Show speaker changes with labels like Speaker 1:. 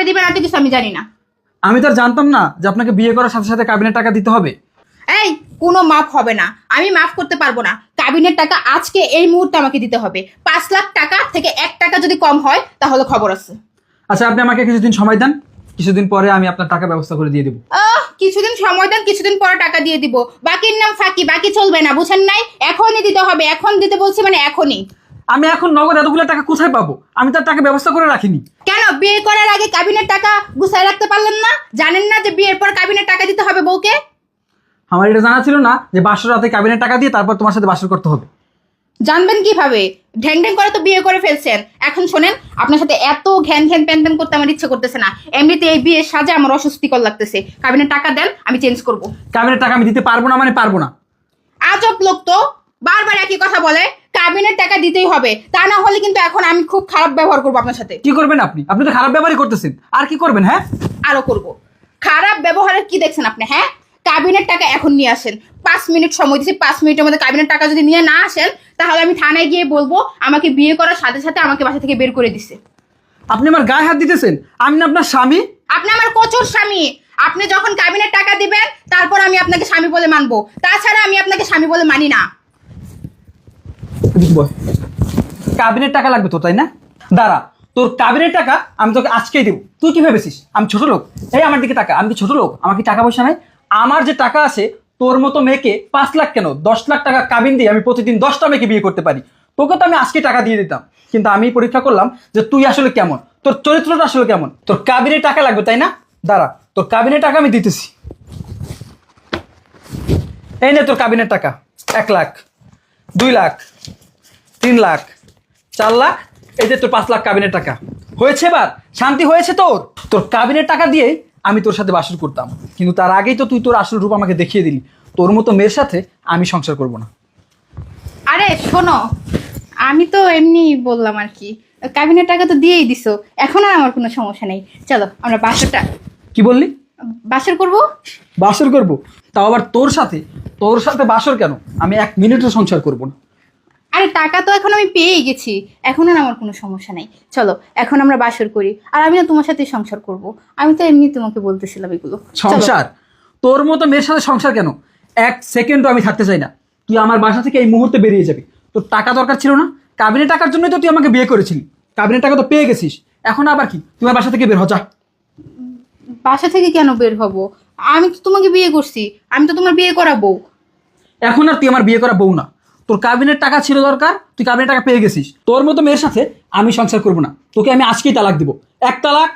Speaker 1: দিবেন এত কিছু আমি জানি না।
Speaker 2: আমি তো আর জানতাম না যে আপনাকে বিয়ে করার সাথে সাথে কাবিনের টাকা দিতে হবে।
Speaker 1: এই কোনো মাফ হবে না, আমি মাফ করতে পারবো না। কাবিনের টাকা আজকে এই মুহূর্তে আমাকে দিতে হবে। 5 লাখ টাকা থেকে 1 টাকা যদি কম হয় তাহলে খবর আছে।
Speaker 2: আচ্ছা আপনি আমাকে কিছুদিন সময় দেন, কিছুদিন পরে আমি আপনার টাকা ব্যবস্থা করে দিয়ে দেবো।
Speaker 1: কিছুদিন সময় দেন, কিছুদিন পরে টাকা দিয়ে দিব। বাকির নাম ফাঁকি, বাকি চলবে না, বুঝেন নাই? এখনই দিতে হবে, এখন দিতে বলছি মানে এখনই।
Speaker 2: আমি এখন নগদ এতগুলো টাকা কোথায় পাবো? আমি তার টাকা ব্যবস্থা করে রাখিনি।
Speaker 1: কেন বিয়ে করার আগে কাবিনের টাকা গুছায় রাখতে পারলেন না? জানেন না যে বিয়ের পর কাবিনের টাকা দিতে হবে বউকে?
Speaker 2: আমার এটা জানা ছিল না যে বাসর রাতে কাবিনের টাকা দিয়ে তারপর তোমার সাথে বাসর করতে হবে।
Speaker 1: জানবেন কিভাবে? ঢ্যাং ঢ্যাং করে তো বিয়ে করে ফেলছেন। এখন শোনেন, আপনার সাথে এত ঘ্যান ঘ্যান প্যান প্যান করতে আমার ইচ্ছে করতেছে না। এমনিতে এই বিয়ের সাজে আমার অস্বস্তিকর লাগতেছে। কাবিনের টাকা দেন, আমি চেঞ্জ করব।
Speaker 2: কাবিনের টাকা আমি দিতে পারবো না মানে পারবো না।
Speaker 1: আজব লোক তো, বারবার একই কথা বলে। কাবিনের টাকা দিতেই হবে, তা না হলে কিন্তু এখন আমি খুব খারাপ ব্যবহার করবো আপনার সাথে।
Speaker 2: কি করবেন আপনি? আপনি তো খারাপ ব্যবহারই করতেছেন, আর কি করবেন? হ্যাঁ
Speaker 1: আরো করব। খারাপ ব্যবহারের কি দেখছেন আপনি? হ্যাঁ, কাবিনের টাকা এখন নিয়ে আসেন। 5 মিনিট সময় দিচ্ছি, 5 মিনিটের মধ্যে কাবিনের টাকা যদি নিয়ে না আসেন তাহলে আমি থানায় গিয়ে বলবো আমাকে বিয়ে করার সাথে সাথে আমাকে বাসা থেকে বের করে দিছে।
Speaker 2: আপনি আমার গায়ে হাত দিতেছেন। আমি না আপনার স্বামী?
Speaker 1: আপনি আমার কচুর স্বামী। আপনি যখন কাবিনের টাকা দিবেন তারপর আমি আপনাকে স্বামী বলে মানবো, তাছাড়া আমি আপনাকে স্বামী বলে মানি না।
Speaker 2: কাবিনের টাকা লাগবে তো, তাই না? দাঁড়া, তোর কাবিনের টাকা আমি তোকে আজকেই দেবো। তুই কি ভেবেছিস আমি ছোট লোক? এই আমার দিকে টাকা, আমি কি ছোট লোক? আমার কি টাকা পয়সা নাই? আমার যে টাকা আছে, তোর মতো মেয়েকে 5 লাখ কেন 10 লাখ টাকা কাবিন দিয়ে আমি প্রতিদিন 10টা মেয়েকে বিয়ে করতে পারি। তোকে তো আমি আজকে টাকা দিয়ে দিতাম, কিন্তু আমি পরীক্ষা করলাম যে তুই আসলে কেমন, তোর চরিত্রটা আসলে কেমন। তোর কাবিনের টাকা লাগবে তাই না? দাঁড়া, তোর কাবিনের টাকা আমি দিতেছি। এই নে তোর কাবিনের টাকা। 1 লাখ, 2 লাখ, 3 লাখ, 4 লাখ, এই যে তোর 5 লাখ কাবিনের টাকা। হয়েছে? এবার শান্তি হয়েছে তোর? তোর কাবিনের টাকা দিয়ে আমি তোর সাথে বাসর করতাম, কিন্তু তার আগেই তো তুই তোর আসল রূপ আমাকে দেখিয়ে দিলি। তোর মতো মেয়ের সাথে আমি সংসার করব না।
Speaker 1: আরে শোনো, আমি তো এমনি বললাম আর কি। কাবিনের টাকা তো দিয়েই দিছো, এখন আর আমার কোনো সমস্যা নেই। চলো আমরা বাসরটা
Speaker 2: কি বললি?
Speaker 1: বাসর করব।
Speaker 2: বাসর করব? তাও আবার তোর সাথে? তোর সাথে বাসর কেন? আমি 1 মিনিটও সংসার করব না।
Speaker 1: আরে টাকা তো এখন আমি পেয়েই গেছি, এখন আর আমার কোনো সমস্যা নেই। চলো এখন আমরা বাসর করি, আর আমি না তোমার সাথে সংসার করব। আমি তো এমনি তোমাকে বলতেছিলাম এগুলো। চলো।
Speaker 2: সংসার? তোর মতো মেয়ের সাথে সংসার কেন? 1 সেকেন্ডও আমি থাকতে চাই না। তুই আমার বাসা থেকে এই মুহূর্তে বেরিয়ে যাবি। তোর টাকা দরকার ছিল না? কাবিনের টাকার জন্যই তো তুই আমাকে বিয়ে করেছিলি। কাবিনের টাকা তো পেয়ে গেছিস, এখন আবার কি? তুই আমার বাসা থেকে বের হ, যা।
Speaker 1: বাসা থেকে কেন বের হব? আমি তো তোমাকে বিয়ে করছি, আমি তো তোমার বিয়ে করা বউ।
Speaker 2: এখন আর তুই আমার বিয়ে করা বউ না। তোর কাবিনের টাকা ছিল দরকার, তুই কাবিনের টাকা পেয়ে গেছিস। তোর মতো মেয়ের সাথে আমি সংসার করব না। তোকে আমি আজকেই তালাক দিব। 1 তালাক,